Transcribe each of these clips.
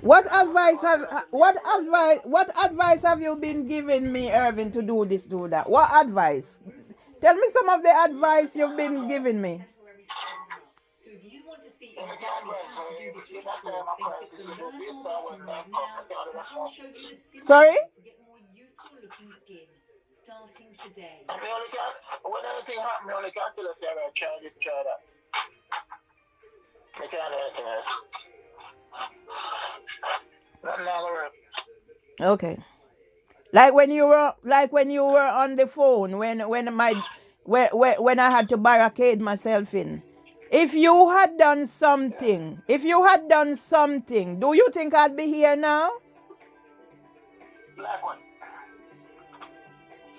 What advice have you been giving me, Irvin, to do this, do that? What advice? Tell me some of the advice you've been giving me. Sorry? Me only can, when anything happen, me only can tell us that I try this, try that. I can't do anything else. Nothing not gonna work. Okay. Like when you were on the phone when I had to barricade myself in. If you had done something, do you think I'd be here now? Like what?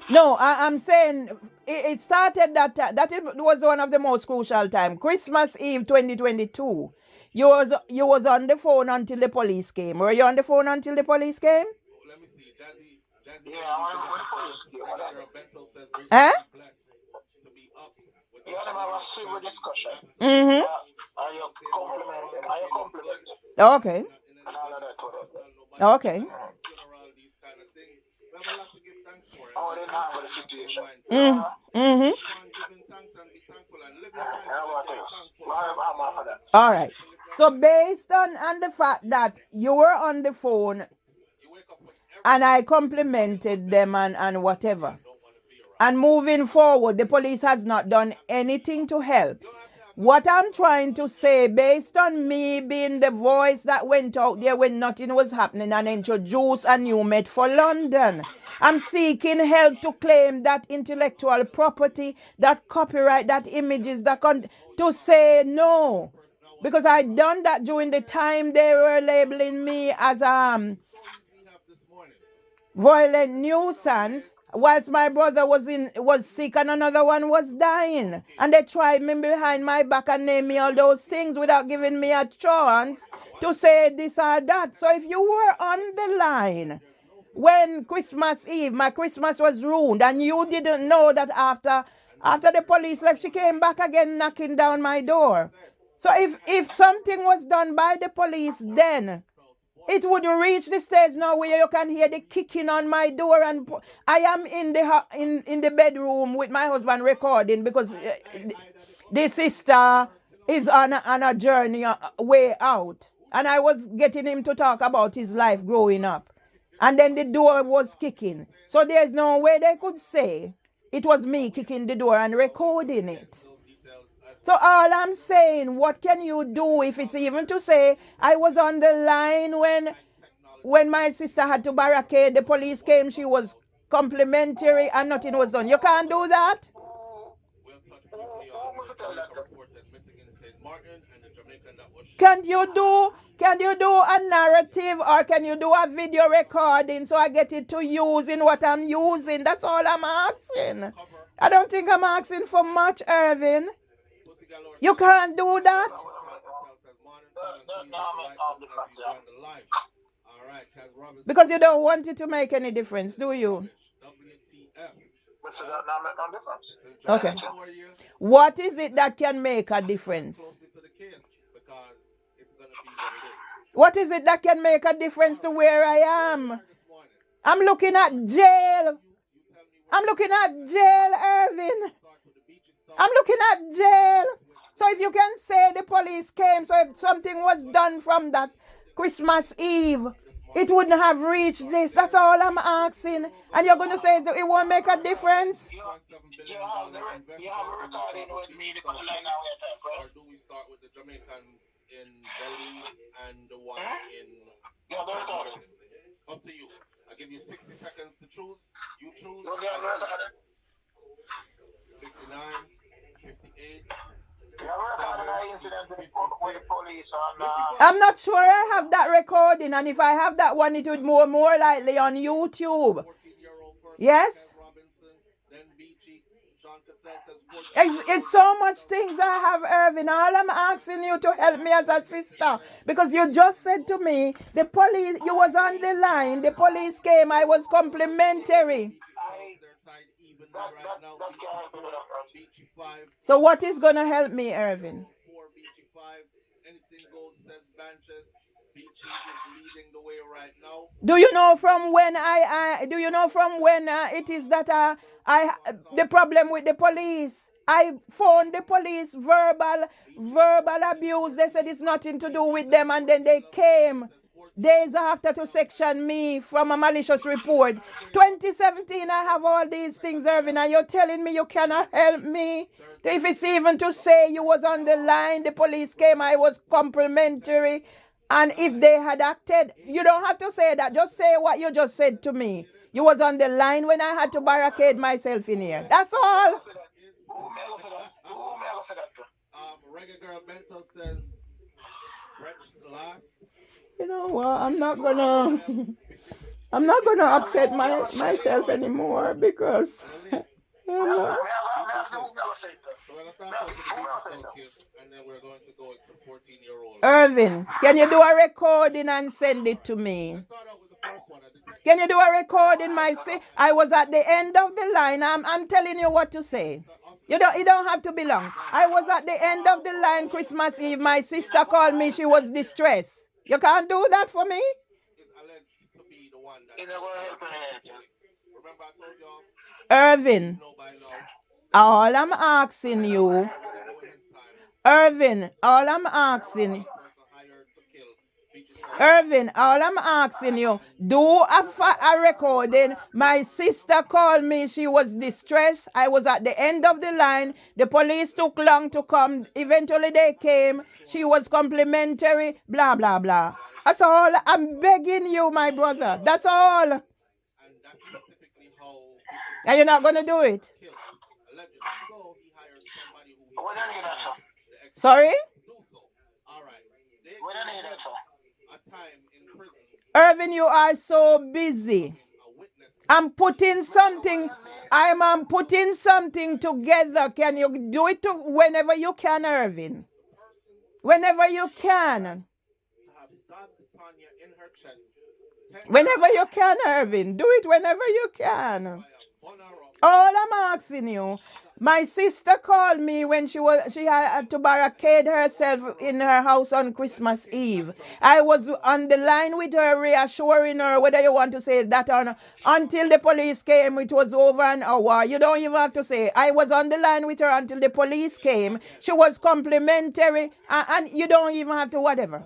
No, I'm saying it started that it was one of the most crucial time. Christmas Eve 2022. You was on the phone until the police came. Were you on the phone until the police came? Yeah, I want to police. Yeah, what that? Eh? Yeah, them have a civil discussion. Mm-hmm. Are you complimenting? Are you complimenting? Okay. And all of that, whatever. Okay. How they handle the situation. Mm. Mm-hmm. And what else? I'm off of that. All right. So based on the fact that you were on the phone and I complimented them and whatever, and moving forward, the police has not done anything to help. What I'm trying to say, based on me being the voice that went out there when nothing was happening and introduced a new Met for London, I'm seeking help to claim that intellectual property, that copyright, that images, to say no. Because I done that during the time they were labeling me as violent nuisance, whilst my brother was sick and another one was dying, and they tried me behind my back and named me all those things without giving me a chance to say this or that. So if you were on the line when Christmas Eve, my Christmas was ruined, and you didn't know that after the police left, she came back again knocking down my door. So if something was done by the police then, it would reach the stage now where you can hear the kicking on my door, and I am in the bedroom with my husband recording because the sister is on a journey way out, and I was getting him to talk about his life growing up, and then the door was kicking. So there's no way they could say it was me kicking the door and recording it. So all I'm saying, what can you do if it's even to say I was on the line when my sister had to barricade, the police came, she was complimentary and nothing was done. You can't do that? Can you do a narrative, or can you do a video recording so I get it to use in what I'm using? That's all I'm asking. I don't think I'm asking for much, Irvin. You can't do that? Because you don't want it to make any difference, do you? Okay. What is it that can make a difference? What is it that can make a difference to where I am? I'm looking at jail. I'm looking at jail, Irvin. I'm looking at jail. So if you can say the police came, so if something was done from that Christmas Eve, it wouldn't have reached this. That's all I'm asking. And you're going to say that it won't make a difference? Or do we start with the Jamaicans in Belize and the one in St. Martin? Up to you. I give you 60 seconds to choose. You choose. 59, 58. I'm not sure I have that recording, and if I have that one, it would more likely on YouTube. Yes? It's so much things I have, Irvin. All I'm asking you to help me as a sister, because you just said to me, the police, you was on the line, the police came, I was complimentary. So what is going to help me, Irvin? Anything goes, says Banches. Beachy she is leading the way right now. Do you know from when do you know from when it is that the problem with the police? I phoned the police, verbal abuse. They said it's nothing to do with them, and then they came days after to section me from a malicious report. 2017, I have all these things, Irvin, and you're telling me you cannot help me? If it's even to say you was on the line, the police came, I was complimentary, and if they had acted, you don't have to say that. Just say what you just said to me. You was on the line when I had to barricade myself in here. That's all. Reggae Girl Bento says, Wretched last. You know what? I'm not gonna upset myself anymore because I'm not. So we're going to start off with the Beach case, and then we're going to go to 14-year-old. Irvin, can you do a recording and send it to me? Let's start out with the first one. Can you do a recording, I was at the end of the line. I'm telling you what to say. You don't have to be long. I was at the end of the line Christmas Eve. My sister called me. She was distressed. You can't do that for me? Is alleged to be the one that remember I told y'all, Irvin, know by now, all I'm asking you, knowing his time, Irvin, all I'm asking, person hired to kill Beaches. Irvin, all I'm asking you, do a recording. My sister called me. She was distressed. I was at the end of the line. The police took long to come. Eventually they came. She was complimentary, blah, blah, blah. That's all. I'm begging you, my brother. That's all. And that's specifically how Beaches And you're not going to do it? killed. Allegedly. So he hired somebody who he the Sorry? do so. All right. They gave him a time in prison. Irvin, you are so busy. A witness. I'm putting something together. Can you do it whenever you can, Irvin? Whenever you can. Have stabbed Tanya in her chest. Whenever you can, Irvin. Do it whenever you can. One hour off. All I'm asking you, my sister called me when she had to barricade herself in her house on Christmas Eve. I was on the line with her, reassuring her, whether you want to say that or not. Until the police came, it was over an hour. You don't even have to say. I was on the line with her until the police came. She was complimentary, and you don't even have to whatever.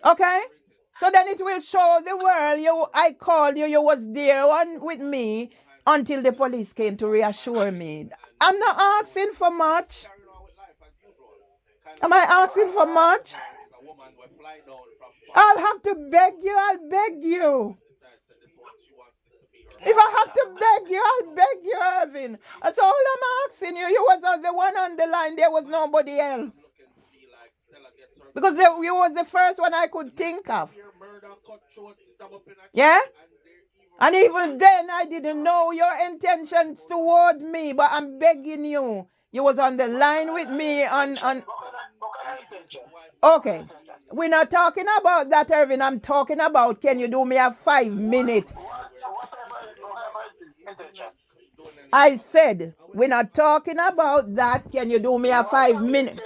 Okay? So then it will show the world I called you, you was there with me until the police came to reassure me. I'm not asking for much. Am I asking for much? I'll have to beg you, I'll beg you. If I have to beg you, I'll beg you, Irvin. That's all I'm asking you. You was the one on the line, there was nobody else. Because you was the first one I could think of. Yeah? And even then, I didn't know your intentions toward me, but I'm begging you. You was on the line with me on... Okay. We're not talking about that, Irvin. I'm talking about, can you do me a 5-minute? I said, we're not talking about that. Can you do me a 5-minute?